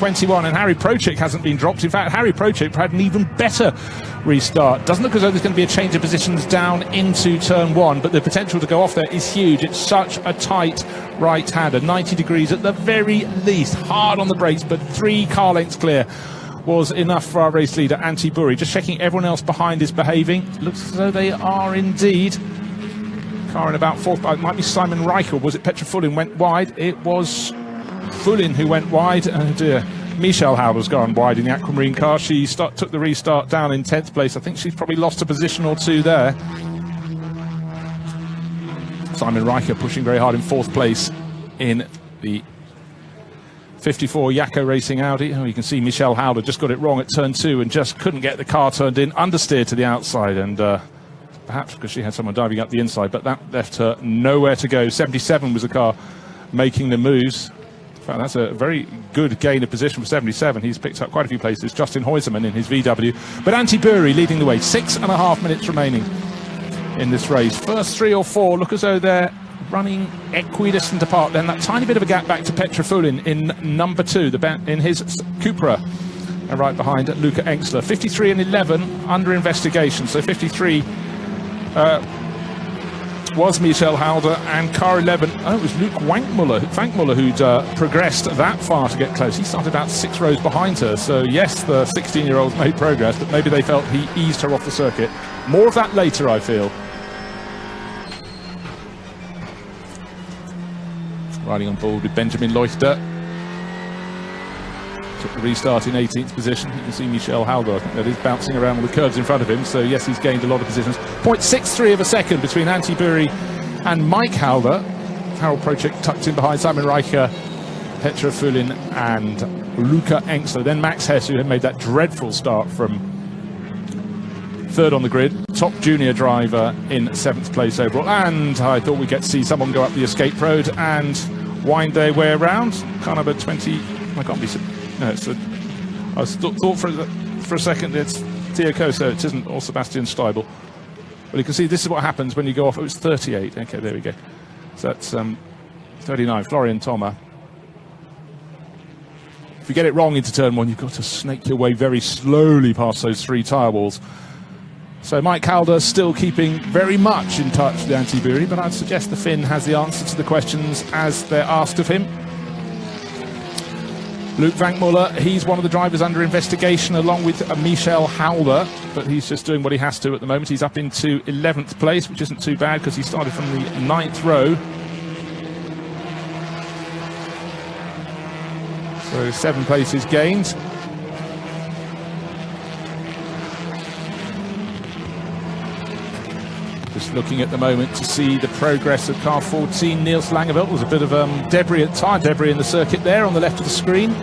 21, and Harry Prochik hasn't been dropped. In fact, Harry Prochik had an even better restart. Doesn't look as though there's going to be a change of positions down into turn 1, but the potential to go off there is huge. It's such a tight right-hander, 90 degrees at the very least, hard on the brakes, but 3 car lengths clear was enough for our race leader, Antti Buri. Just checking everyone else behind is behaving. Looks as though they are indeed. Car in about 4th, it might be Simon Reichel. Was it Petra Fulin went wide? It was Fulin who went wide. Oh dear. Michelle Howler's gone wide in the aquamarine car. She took the restart down in 10th place. I think she's probably lost a position or 2 there. Simon Reichel pushing very hard in 4th place in the 54 Yakko Racing Audi. Oh, you can see Michelle Howler just got it wrong at turn 2 and just couldn't get the car turned in. Understeer to the outside, and perhaps because she had someone diving up the inside, but that left her nowhere to go. 77 was the car making the moves. In fact, that's a very good gain of position for 77. He's picked up quite a few places. Justin Heusermann in his VW. But Antti Buri leading the way. 6.5 minutes remaining in this race. First 3 or 4 look as though they're running equidistant apart. Then that tiny bit of a gap back to Petra Fulin in number 2, in his Cupra. And right behind Luca Engstler. 53 and 11 under investigation. So 53 was Michel Halder, and car 11, it was Luke Wankmuller who'd progressed that far to get close. He started about 6 rows behind her. So yes, the 16-year-old made progress, but maybe they felt he eased her off the circuit. More of that later, I feel. Riding on board with Benjamin Leuchter. Took the restart in 18th position. You can see Michel Halder, I think that is bouncing around on the curves in front of him. So yes, he's gained a lot of positions. 0.63 of a second between Antti Buri and Mike Halder. Harold Prochik tucked in behind Simon Reicher, Petra Fulin and Luca Engstler. Then Max Hess, who had made that dreadful start from 3rd on the grid. Top junior driver in 7th place overall. And I thought we'd get to see someone go up the escape road and wind their way around. Car number 20. I can't be... No, it's I thought for a second it's Theo Koso, it isn't, or Sebastian Steibel. Well, you can see this is what happens when you go off. It was 38. Okay, there we go. So that's 39. Florian Thoma. If you get it wrong into turn 1, you've got to snake your way very slowly past those 3 tyre walls. So Mike Halder still keeping very much in touch with Antti Buri, but I'd suggest the Finn has the answer to the questions as they're asked of him. Luke Vankmuller, he's one of the drivers under investigation along with Michel Halder, but he's just doing what he has to at the moment. He's up into 11th place, which isn't too bad because he started from the 9th row. So 7 places gained. Just looking at the moment to see the progress of car 14, Niels Langeveld. There's a bit of tyre debris in the circuit there on the left of the screen.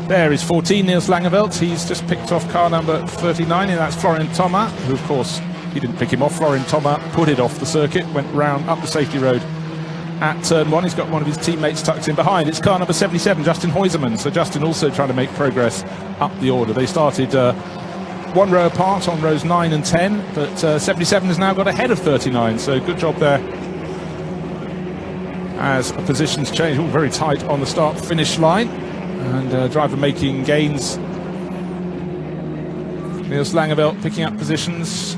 There is 14, Niels Langeveld. He's just picked off car number 39, and that's Florian Thoma, who of course, he didn't pick him off. Florian Thoma put it off the circuit, went round up the safety road at turn 1. He's got one of his teammates tucked in behind. It's car number 77, Justin Heusermann. So Justin also trying to make progress up the order. They started 1 row apart on rows 9 and 10, but 77 has now got ahead of 39, so good job there as positions change. All very tight on the start-finish line, and driver making gains. Niels Langeveld picking up positions.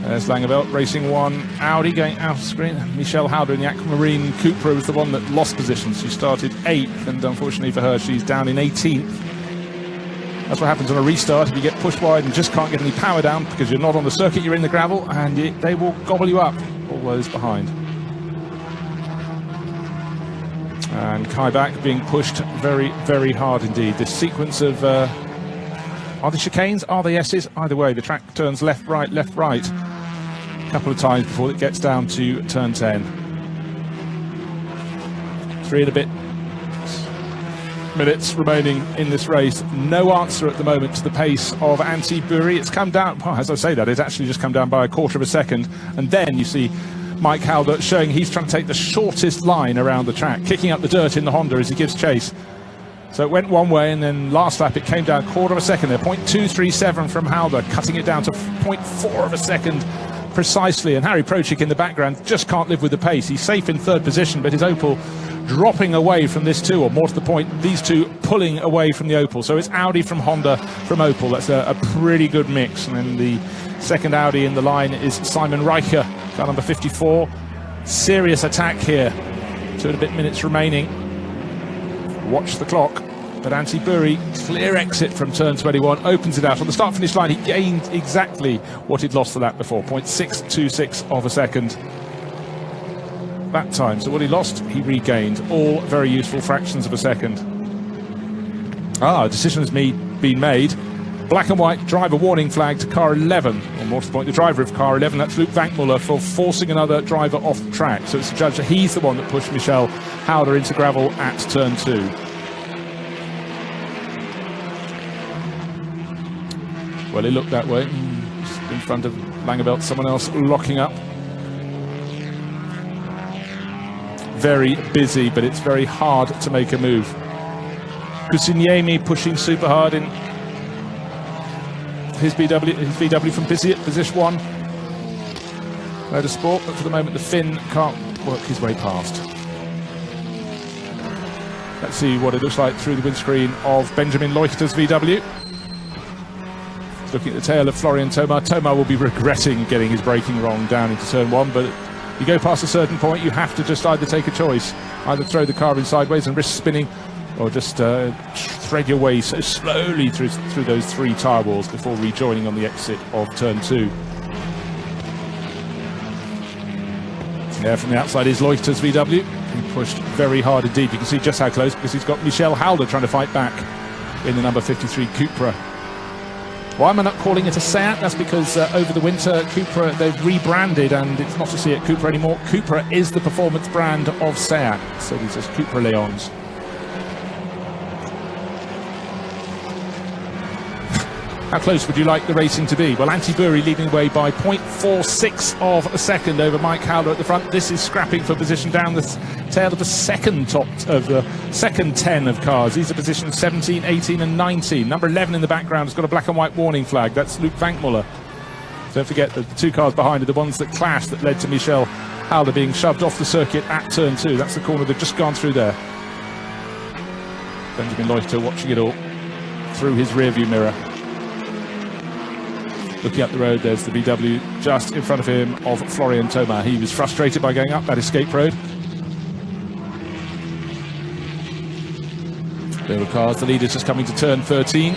There's Langeveld, racing 1 Audi going out of screen. Michelle Halder in the Aquamarine Cupra was the one that lost positions. She started 8th, and unfortunately for her, she's down in 18th. That's what happens on a restart. If you get pushed wide and just can't get any power down because you're not on the circuit, you're in the gravel, and they will gobble you up, all those behind. And Kai Bak being pushed very, very hard indeed. This sequence of... are they chicanes? Are they S's? Either way, the track turns left, right, a couple of times before it gets down to turn 10. 3 and a bit minutes remaining in this race. No answer at the moment to the pace of Antti Buri. It's come down, well, as I say that, it's actually just come down by a 1/4 of a second. And then you see Mike Halder showing he's trying to take the shortest line around the track, kicking up the dirt in the Honda as he gives chase. So it went one way, and then last lap it came down 1/4 of a second there. 0.237 from Halder, cutting it down to 0.4 of a second precisely, and Harry Prochik in the background just can't live with the pace. He's safe in third position, but his Opel dropping away from this two, or more to the point, these two pulling away from the Opel. So it's Audi from Honda from Opel. That's a pretty good mix. And then the second Audi in the line is Simon Reicher, car number 54. Serious attack here. 2 and a bit minutes remaining. Watch the clock. But Antti Buri, clear exit from turn 21, opens it out. On the start-finish line, he gained exactly what he'd lost the lap before, 0.626 of a second that time. So what he lost, he regained. All very useful fractions of a second. A decision has been made. Black and white driver warning flag to car 11. Or more to the point, the driver of car 11, that's Luke Vankmuller, for forcing another driver off the track. So it's the judge that he's the one that pushed Michel Hauder into gravel at turn 2. Well, he looked that way, in front of Langeveld, someone else locking up. Very busy, but it's very hard to make a move. Kusiniemi pushing super hard in his VW from position 1. Motorsport, but for the moment the Finn can't work his way past. Let's see what it looks like through the windscreen of Benjamin Leuchter's VW. Looking at the tail of Florian Thoma. Thoma will be regretting getting his braking wrong down into turn 1, but you go past a certain point, you have to just either take a choice. Either throw the car in sideways and risk spinning, or just thread your way so slowly through those 3 tyre walls before rejoining on the exit of turn 2. Yeah, from the outside is Leuchter's VW. He pushed very hard indeed. You can see just how close, because he's got Michel Hauder trying to fight back in the number 53 Cupra. Why am I not calling it a Seat? That's because over the winter, Cupra, they've rebranded, and it's not a Seat Cupra anymore. Cupra is the performance brand of Seat. So these are Cupra Leons. How close would you like the racing to be? Well, Antti Buri leading away by 0.46 of a second over Mike Hauder at the front. This is scrapping for position down the tail of the second 10 of cars. These are positions 17, 18 and 19. Number 11 in the background has got a black and white warning flag. That's Luke Vankmuller. Don't forget that the 2 cars behind are the ones that clashed that led to Michel Hauder being shoved off the circuit at turn 2. That's the corner they've just gone through there. Benjamin Leuchter watching it all through his rearview mirror. Looking up the road, there's the VW just in front of him of Florian Thoma. He was frustrated by going up that escape road. There were cars. The leader's just coming to turn 13.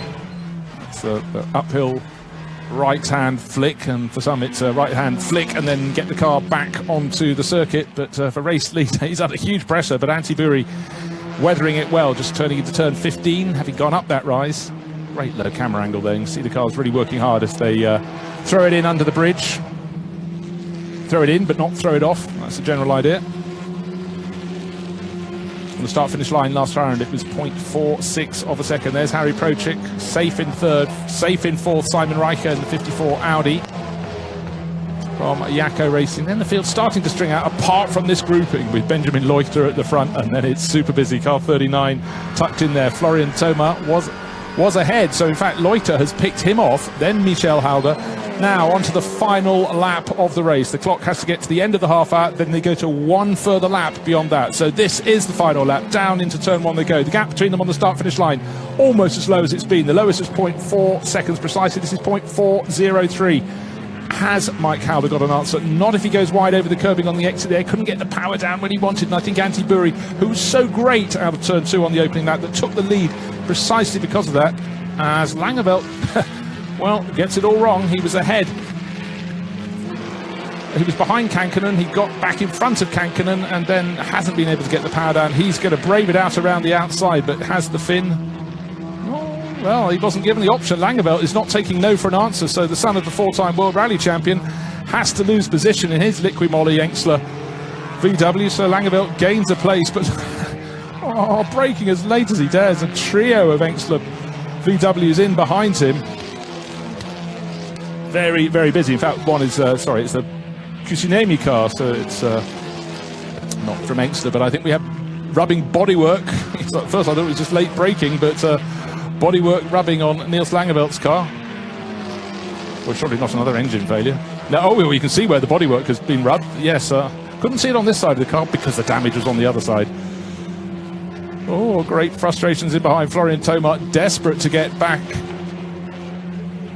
It's the uphill right-hand flick, and for some it's a right-hand flick and then get the car back onto the circuit. But for race leader, he's under huge pressure. But Antti Buri weathering it well, just turning into turn 15, having gone up that rise. Great low camera angle there. You can see the cars really working hard as they throw it in under the bridge. Throw it in, but not throw it off. That's the general idea. On the start-finish line last round, it was 0.46 of a second. There's Harry Prochik, safe in third, safe in fourth, Simon Reicher in the 54 Audi from Yako Racing. Then the field's starting to string out apart from this grouping with Benjamin Leuchter at the front, and then it's super busy. Car 39 tucked in there. Florian Thoma was ahead, so in fact Leuchter has picked him off, then Michel Hauder. Now onto the final lap of the race. The clock has to get to the end of the half hour, then they go to 1 further lap beyond that. So this is the final lap. Down into turn 1 they go. The gap between them on the start finish line almost as low as it's been. The lowest is 0.4 seconds precisely. This is 0.403. Has Mike Hauder got an answer? Not if he goes wide over the curbing on the exit there. Couldn't get the power down when he wanted. And I think Antti Buri, who was so great out of turn 2 on the opening lap, that took the lead precisely because of that. As Langeveld, well, gets it all wrong. He was ahead. He was behind Kankkunen. He got back in front of Kankkunen and then hasn't been able to get the power down. He's going to brave it out around the outside, but has the Finn. Well, he wasn't given the option. Langeveld is not taking no for an answer, so the son of the 4-time World Rally Champion has to lose position in his Liqui-Moly Engstler VW, so Langeveld gains a place, but braking as late as he dares. A trio of Engstler VWs in behind him. Very, very busy. In fact, one is, it's the Kusiniemi car, so it's not from Engstler, but I think we have rubbing bodywork. At first I thought it was just late braking, but bodywork rubbing on Niels Langeveld's car. Well, surely not another engine failure. No, oh, well, you can see where the bodywork has been rubbed. Yes, couldn't see it on this side of the car because the damage was on the other side. Oh, great frustrations in behind. Florian Tomac desperate to get back,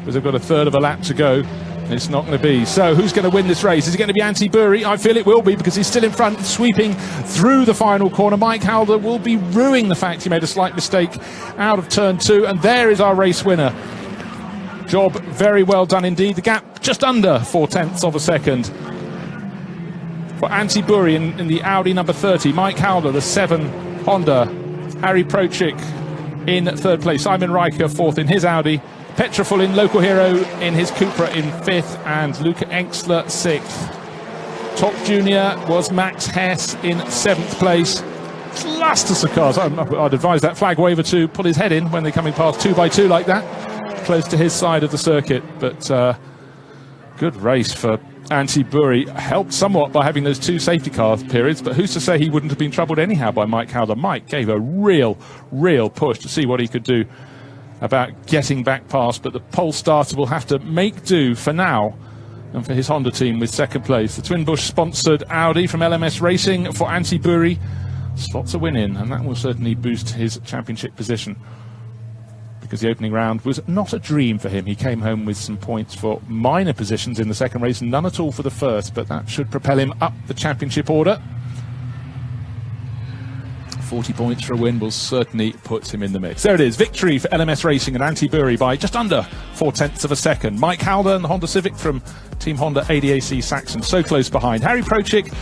because they've got a third of a lap to go. It's not going to be. So who's going to win this race? Is it going to be Antti Buri? I feel it will be, because he's still in front, sweeping through the final corner. Mike Halder will be rueing the fact he made a slight mistake out of turn 2, and there is our race winner. Job very well done indeed. The gap just under 0.4 of a second for Antti Buri in the Audi number 30. Mike Halder, the 7 Honda. Harry Prochik in 3rd place. Simon Riker 4th in his Audi. Petra Fullin, local hero, in his Cupra in 5th, and Luca Engstler 6th. Top junior was Max Hess in 7th place. Clusters of cars. I'd advise that flag waver to pull his head in when they're coming past 2x2 like that, close to his side of the circuit. But good race for Antti Buri, helped somewhat by having those 2 safety car periods, but who's to say he wouldn't have been troubled anyhow by Mike Halder. Mike gave a real push to see what he could do about getting back past, but the pole starter will have to make do for now, and for his Honda team with 2nd place. The Twin Bush sponsored Audi from LMS Racing for Antti Buri slots a win in, and that will certainly boost his championship position, because the opening round was not a dream for him. He came home with some points for minor positions in the 2nd race, none at all for the 1st, but that should propel him up the championship order. 40 points for a win will certainly put him in the mix. There it is, victory for LMS Racing and Antti Buri by just under 0.4 of a second. Mike Halder and the Honda Civic from Team Honda ADAC Saxon so close behind. Harry Prochik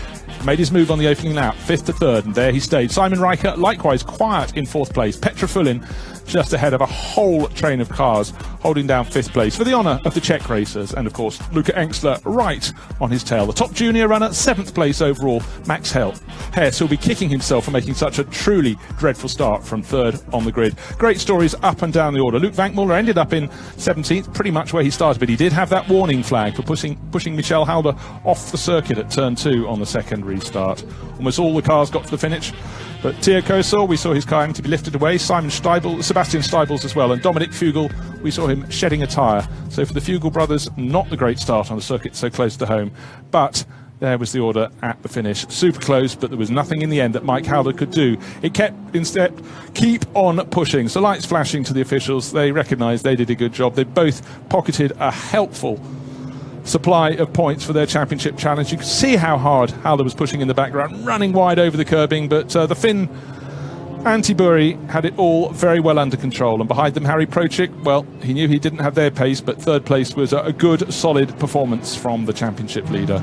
made his move on the opening lap, 5th to 3rd, and there he stayed. Simon Riker likewise quiet in 4th place. Petra Fullin just ahead of a whole train of cars, holding down 5th place for the honour of the Czech racers. And of course, Luca Engstler right on his tail. The top junior runner, 7th place overall, Max Hess, will be kicking himself for making such a truly dreadful start from 3rd on the grid. Great stories up and down the order. Luke Vankmuller ended up in 17th, pretty much where he started, but he did have that warning flag for pushing Michel Halder off the circuit at turn 2 on the 2nd restart. Almost all the cars got to the finish, but Tio Kosor, we saw his car having to be lifted away. Sebastian Steibels as well, and Dominic Fugel, we saw him shedding a tyre. So for the Fugel brothers, not the great start on the circuit so close to home, but there was the order at the finish. Super close, but there was nothing in the end that Mike Halder could do. It kept instead keep on pushing. So lights flashing to the officials. They recognised they did a good job. They both pocketed a helpful supply of points for their championship challenge. You could see how hard Halder was pushing in the background, running wide over the curbing, but the Finn Antti Buri had it all very well under control, and behind them Harry Prochik, well, he knew he didn't have their pace, but 3rd place was a good solid performance from the championship leader.